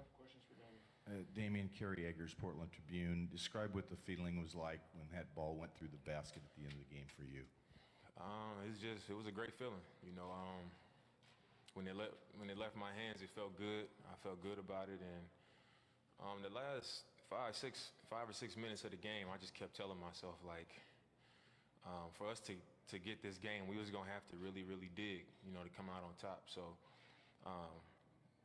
left, questions for Damian. Damian Carey-Eggers, Portland Tribune. Describe what the feeling was like when that ball went through the basket at the end of the game for you. It was a great feeling. You know, when it left my hands, it felt good. I felt good about it, and the last 5 or 6 minutes of the game, I just kept telling myself, like, for us to get this game, we was gonna have to really, really dig, you know, to come out on top. So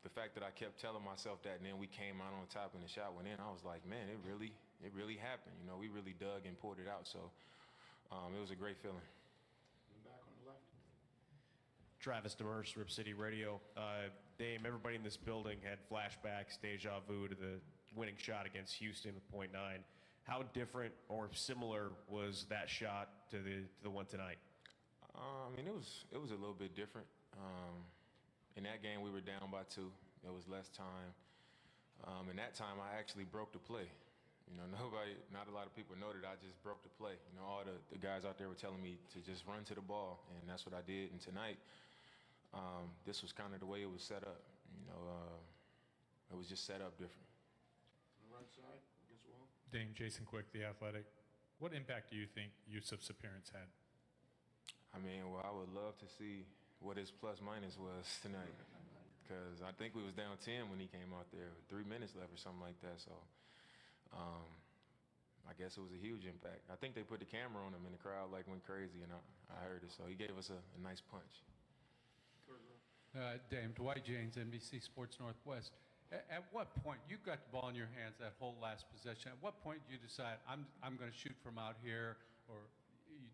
the fact that I kept telling myself that, and then we came out on top and the shot went in, I was like, man, it really happened. You know, we really dug and pulled it out. So it was a great feeling. And back on the left. Travis Demers, Rip City Radio. Dame, everybody in this building had flashbacks, deja vu to the winning shot against Houston with .9. How different or similar was that shot to the one tonight? I mean, it was a little bit different. In that game, we were down by 2. There was less time. In that time, I actually broke the play. You know, not a lot of people know that I just broke the play. You know, all the guys out there were telling me to just run to the ball, and that's what I did. And tonight, this was kind of the way it was set up. You know, it was just set up different. On the right side, against the wall. Dame, Jason Quick, The Athletic. What impact do you think Jusuf's appearance had? I mean, well, I would love to see what his plus-minus was tonight, because I think we was down 10 when he came out there, with 3 minutes left or something like that. So I guess it was a huge impact. I think they put the camera on him and the crowd like went crazy, and I heard it. So he gave us a nice punch. Dame, Dwight James, NBC Sports Northwest. At what point, you got the ball in your hands that whole last possession, at what point did you decide, I'm going to shoot from out here, or you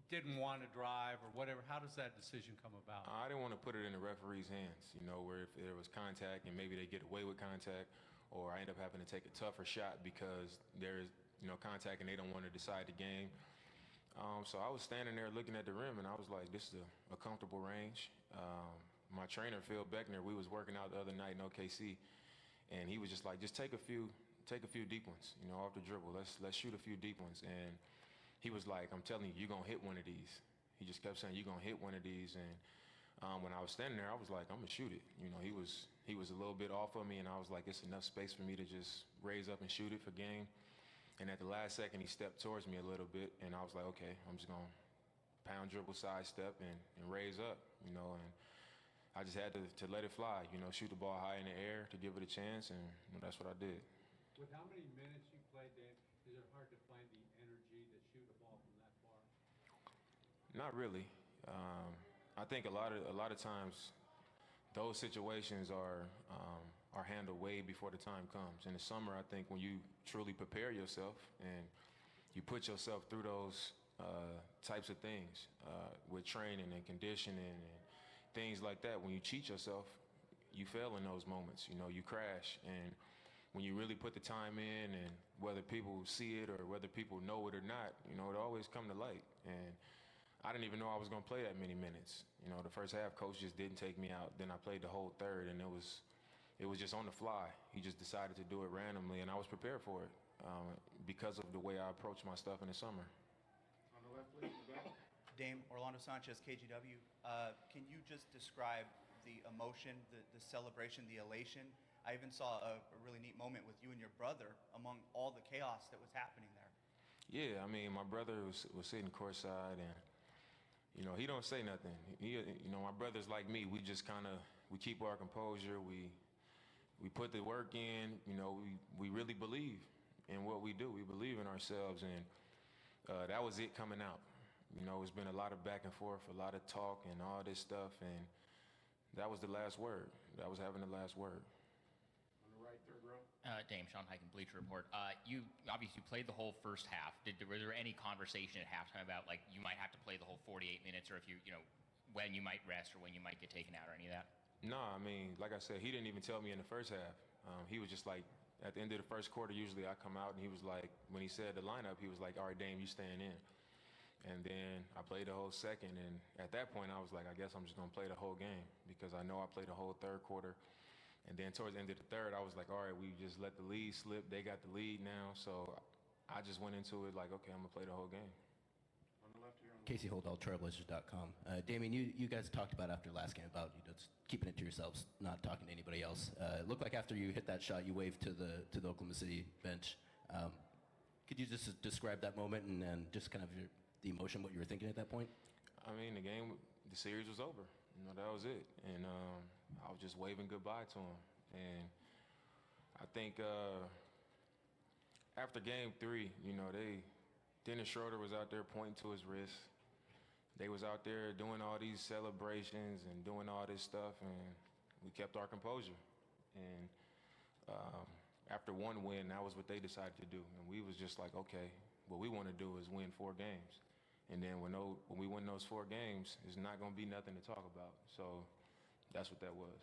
didn't want to drive, or whatever? How does that decision come about? I didn't want to put it in the referee's hands, you know, where if there was contact and maybe they get away with contact, or I end up having to take a tougher shot because there's, you know, contact and they don't want to decide the game. So I was standing there looking at the rim, and I was like, this is a comfortable range. My trainer, Phil Beckner, we was working out the other night in OKC, and he was just like, just take a few deep ones, you know, off the dribble. Let's shoot a few deep ones. And he was like, I'm telling you, you're going to hit one of these. He just kept saying, you're going to hit one of these. And when I was standing there, I was like, I'm going to shoot it. You know, he was a little bit off of me, and I was like, it's enough space for me to just raise up and shoot it for game. And at the last second, he stepped towards me a little bit, and I was like, okay, I'm just going to pound, dribble, sidestep, and raise up, you know. And I just had to let it fly, you know, shoot the ball high in the air to give it a chance, and you know, that's what I did. With how many minutes you played, Dave, is it hard to find the energy to shoot a ball from that far? Not really. I think a lot of times those situations are handled way before the time comes. In the summer, I think when you truly prepare yourself and you put yourself through those types of things with training and conditioning and things like that, when you cheat yourself, you fail in those moments. You know, you crash. And when you really put the time in, and whether people see it or whether people know it or not, you know, it always come to light. And I didn't even know I was going to play that many minutes. You know, the first half, coach just didn't take me out. Then I played the whole third, and it was just on the fly. He just decided to do it randomly, and I was prepared for it because of the way I approached my stuff in the summer. On the left, please, in the back. Dame, Orlando Sanchez, KGW. Can you just describe the emotion, the celebration, the elation? I even saw a really neat moment with you and your brother among all the chaos that was happening there. Yeah, I mean, my brother was sitting courtside, and you know, he don't say nothing. You know, my brother's like me. We just we keep our composure. We put the work in. You know, we really believe in what we do. We believe in ourselves, and that was it coming out. You know, it's been a lot of back and forth, a lot of talk and all this stuff, and that was the last word. That was having the last word. On the right, third row. Dame, Sean Highkin, Bleacher Report. You obviously played the whole first half. Was there any conversation at halftime about, like, you might have to play the whole 48 minutes, or if you know, when you might rest or when you might get taken out or any of that? No, I mean, like I said, he didn't even tell me in the first half. He was just like, at the end of the first quarter, usually I come out, and he was like, when he said the lineup, he was like, all right, Dame, you staying in. And then I played the whole second, and at that point, I was like, I guess I'm just going to play the whole game, because I know I played the whole third quarter. And then towards the end of the third, I was like, all right, we just let the lead slip. They got the lead now. So I just went into it like, okay, I'm going to play the whole game. On the left here, on Casey Holdahl, Trailblazers.com. Damian, you guys talked about after last game about just keeping it to yourselves, not talking to anybody else. It looked like after you hit that shot, you waved to the Oklahoma City bench. Could you just describe that moment and just kind of the emotion, what you were thinking at that point? I mean, the series was over. You know, that was it. And I was just waving goodbye to him. And I think after game 3, you know, Dennis Schroeder was out there pointing to his wrist. They was out there doing all these celebrations and doing all this stuff, and we kept our composure. And after one win, that was what they decided to do. And we was just like, okay, what we want to do is win 4 games. And then when we win those 4 games, it's not going to be nothing to talk about. So that's what that was.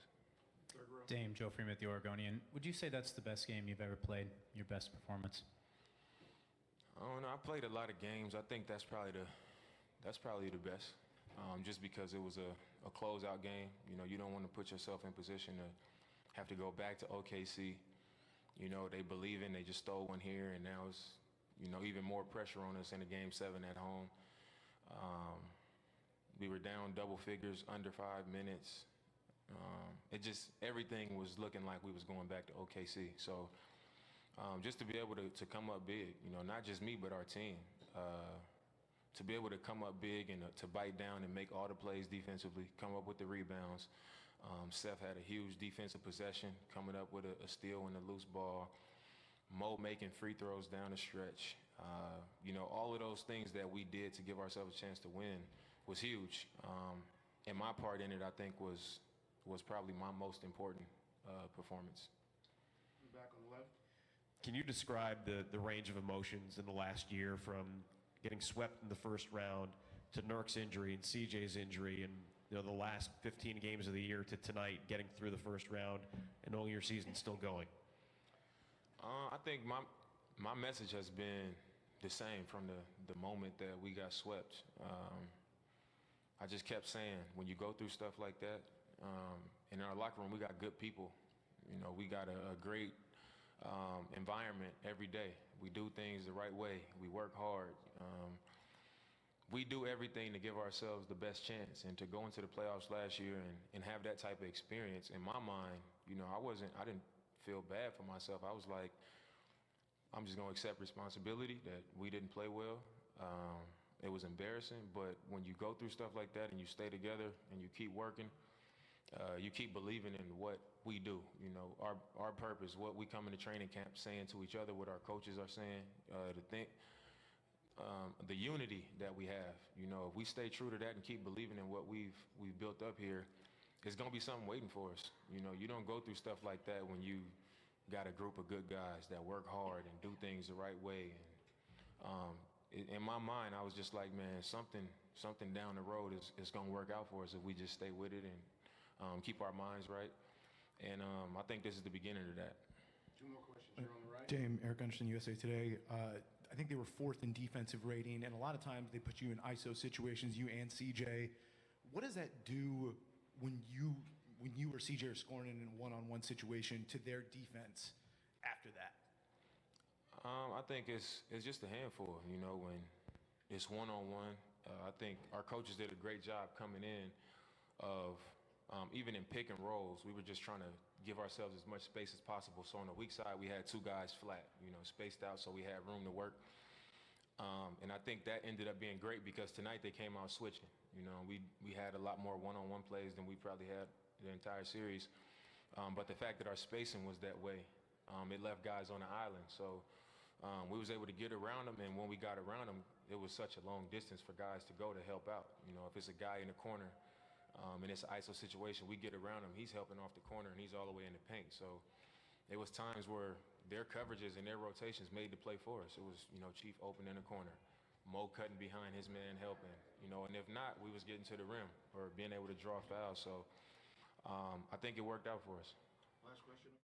Third row. Dame, Joe Freeman at The Oregonian. Would you say that's the best game you've ever played, your best performance? I don't know. I played a lot of games. I think that's probably the best, just because it was a closeout game. You know, you don't want to put yourself in position to have to go back to OKC. You know, they believe in, they just stole one here, and now it's, you know, even more pressure on us in a game 7 at home. We were down double figures under 5 minutes. Everything was looking like we was going back to OKC. So just to be able to come up big, you know, not just me, but our team, to be able to come up big and to bite down and make all the plays defensively, come up with the rebounds. Seth had a huge defensive possession, coming up with a steal and a loose ball. Mo making free throws down the stretch. You know, all of those things that we did to give ourselves a chance to win was huge. And my part in it, I think, was probably my most important performance. Back on the left. Can you describe the range of emotions in the last year from getting swept in the first round to Nurk's injury and CJ's injury and, you know, the last 15 games of the year to tonight, getting through the first round and knowing your season's still going? I think my message has been the same from the moment that we got swept. I just kept saying, when you go through stuff like that, in our locker room, we got good people. You know, we got a great environment every day. We do things the right way. We work hard. We do everything to give ourselves the best chance. And to go into the playoffs last year and have that type of experience, in my mind, you know, I didn't feel bad for myself. I was like, I'm just going to accept responsibility that we didn't play well. It was embarrassing, but when you go through stuff like that and you stay together and you keep working, you keep believing in what we do. You know, our purpose, what we come into training camp saying to each other, what our coaches are saying, the unity that we have. You know, if we stay true to that and keep believing in what we've built up here, it's going to be something waiting for us. You know, you don't go through stuff like that when you got a group of good guys that work hard and do things the right way. And in my mind, I was just like, man, something down the road is going to work out for us if we just stay with it and keep our minds right. And I think this is the beginning of that. 2 more questions. You're on the right. Dame, Eric Anderson, USA Today. I think they were 4th in defensive rating, and a lot of times they put you in ISO situations, you and CJ. What does that do when you or CJ are scoring in a one-on-one situation to their defense after that? I think it's just a handful. You know, when it's one-on-one, I think our coaches did a great job coming in of even in pick and rolls, we were just trying to give ourselves as much space as possible. So on the weak side, we had 2 guys flat, you know, spaced out, so we had room to work. And I think that ended up being great because tonight they came out switching. You know, we had a lot more one-on-one plays than we probably had the entire series. But the fact that our spacing was that way, it left guys on the island. So we was able to get around them, and when we got around them, it was such a long distance for guys to go to help out. You know, if it's a guy in the corner, and it's an ISO situation, we get around him, he's helping off the corner, and he's all the way in the paint. So there was times where their coverages and their rotations made the play for us. It was, you know, Chief open in the corner, Mo cutting behind his man helping, you know, and if not, we was getting to the rim or being able to draw fouls. So I think it worked out for us. Last question.